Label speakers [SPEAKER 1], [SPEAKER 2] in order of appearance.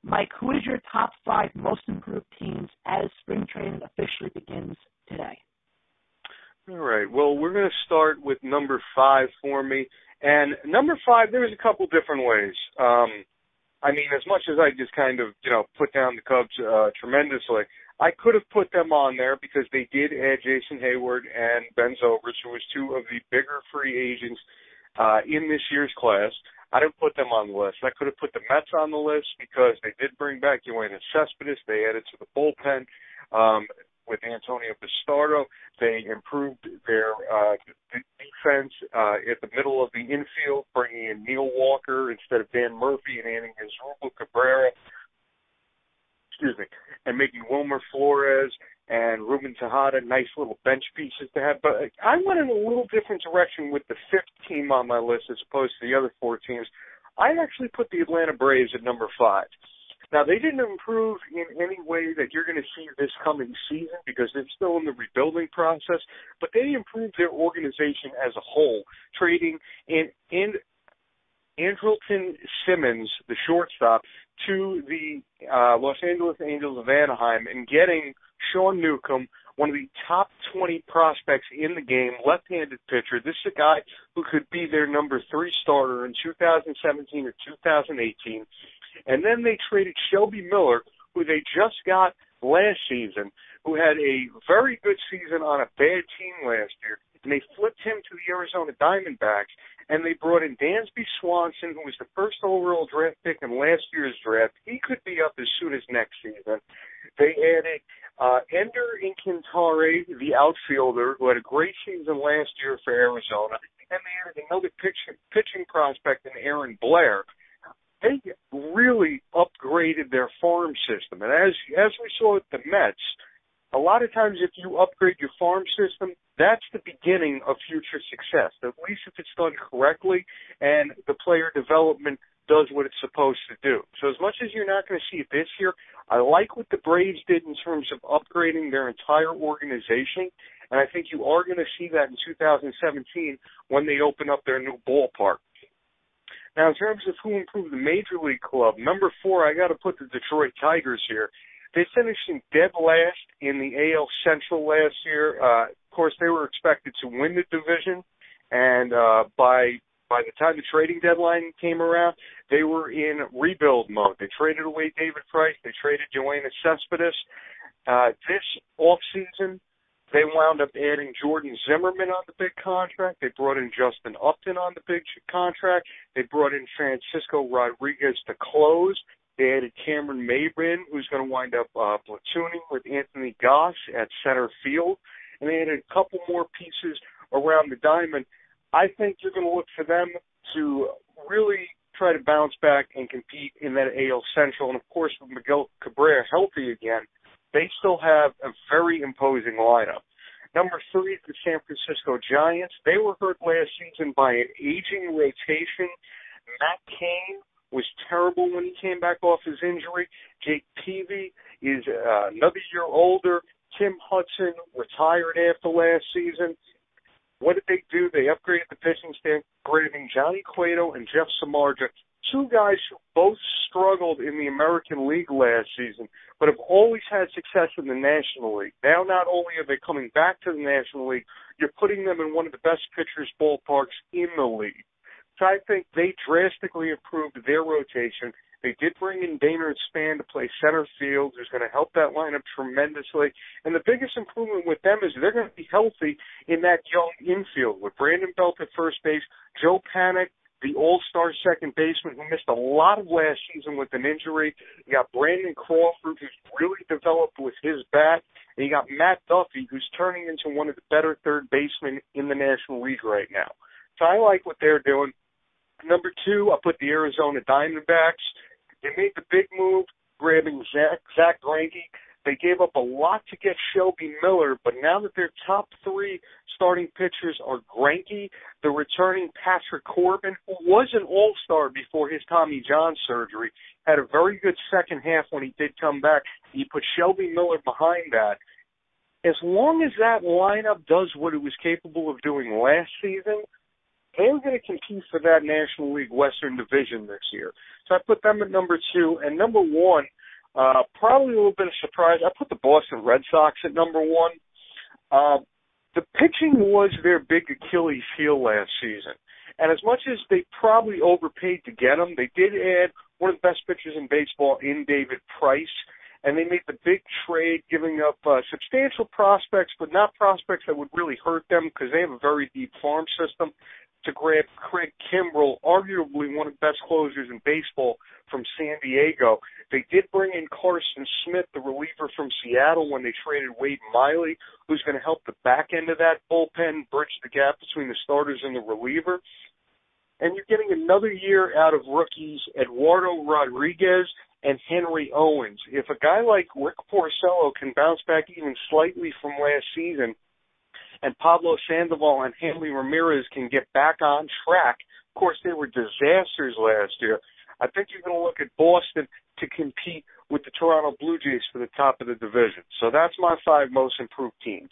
[SPEAKER 1] Mike, who is your top 5 most improved teams as spring training officially begins today?
[SPEAKER 2] All right. Well, we're going to start with number 5 for me. And number 5, there's a couple different ways. I mean, as much as I just kind of, put down the Cubs tremendously, I could have put them on there because they did add Jason Hayward and Ben Zobrist, who was 2 of the bigger free agents in this year's class. I didn't put them on the list. I could have put the Mets on the list because they did bring back Yoenis Cespedes. They added to the bullpen with Antonio Bastardo. They improved their defense at the middle of the infield, bringing in Neil Walker instead of Dan Murphy and adding Asdrubal Cabrera. And making Wilmer Flores and Ruben Tejada nice little bench pieces to have. But I went in a little different direction with the 5th team on my list as opposed to the other 4 teams. I actually put the Atlanta Braves at number 5. Now, they didn't improve in any way that you're going to see this coming season because they're still in the rebuilding process, but they improved their organization as a whole, trading in Andrelton Simmons, the shortstop, to the Los Angeles Angels of Anaheim and getting Sean Newcomb, one of the top 20 prospects in the game, left-handed pitcher. This is a guy who could be their number 3 starter in 2017 or 2018. And then they traded Shelby Miller, who they just got last season, who had a very good season on a bad team last year. And they flipped him to the Arizona Diamondbacks, and they brought in Dansby Swanson, who was the first overall draft pick in last year's draft. He could be up as soon as next season. They added Ender Alcantara, the outfielder, who had a great season last year for Arizona, and they added another pitching prospect in Aaron Blair. They really upgraded their farm system. And as we saw with the Mets, a lot of times if you upgrade your farm system, that's the beginning of future success, at least if it's done correctly and the player development does what it's supposed to do. So as much as you're not going to see it this year, I like what the Braves did in terms of upgrading their entire organization, and I think you are going to see that in 2017 when they open up their new ballpark. Now, in terms of who improved the Major League club, number 4, I got to put the Detroit Tigers here. They finished in dead last in the AL Central last year. Of course, they were expected to win the division, and by the time the trading deadline came around, they were in rebuild mode. They traded away David Price. They traded Yoenis Cespedes. This offseason, they wound up adding Jordan Zimmerman on the big contract. They brought in Justin Upton on the big contract. They brought in Francisco Rodriguez to close. They added Cameron Maybin, who's going to wind up platooning with Anthony Goss at center field. And they added a couple more pieces around the diamond. I think you're going to look for them to really try to bounce back and compete in that AL Central. And, of course, with Miguel Cabrera healthy again, they still have a very imposing lineup. Number 3 is the San Francisco Giants. They were hurt last season by an aging rotation. Matt Cain was terrible when he came back off his injury. Jake Peavy is another year older. Tim Hudson retired after last season. What did they do? They upgraded the pitching staff, bringing Johnny Cueto and Jeff Samardzija, 2 guys who both struggled in the American League last season, but have always had success in the National League. Now, not only are they coming back to the National League, you're putting them in one of the best pitchers' ballparks in the league. So I think they drastically improved their rotation. They did bring in Daynard Span to play center field, who's going to help that lineup tremendously. And the biggest improvement with them is they're going to be healthy in that young infield with Brandon Belt at first base, Joe Panik, the all-star second baseman who missed a lot of last season with an injury. You got Brandon Crawford, who's really developed with his bat. And you got Matt Duffy, who's turning into one of the better third basemen in the National League right now. So I like what they're doing. Number 2, I put the Arizona Diamondbacks. They made the big move, grabbing Zach Greinke. They gave up a lot to get Shelby Miller, but now that their top 3 starting pitchers are Greinke, the returning Patrick Corbin, who was an all-star before his Tommy John surgery, had a very good second half when he did come back. He put Shelby Miller behind that. As long as that lineup does what it was capable of doing last season, they're going to compete for that National League Western Division this year. So I put them at number 2. And number 1, probably a little bit of surprise, I put the Boston Red Sox at number 1. The pitching was their big Achilles heel last season. And as much as they probably overpaid to get him, they did add one of the best pitchers in baseball in David Price. And they made the big trade, giving up substantial prospects, but not prospects that would really hurt them because they have a very deep farm system, to grab Craig Kimbrell, arguably one of the best closers in baseball from San Diego. They did bring in Carson Smith, the reliever from Seattle, when they traded Wade Miley, who's going to help the back end of that bullpen, bridge the gap between the starters and the reliever. And you're getting another year out of rookies Eduardo Rodriguez and Henry Owens. If a guy like Rick Porcello can bounce back even slightly from last season, and Pablo Sandoval and Hanley Ramirez can get back on track, of course they were disasters last year, I think you're going to look at Boston to compete with the Toronto Blue Jays for the top of the division. So that's my 5 most improved teams.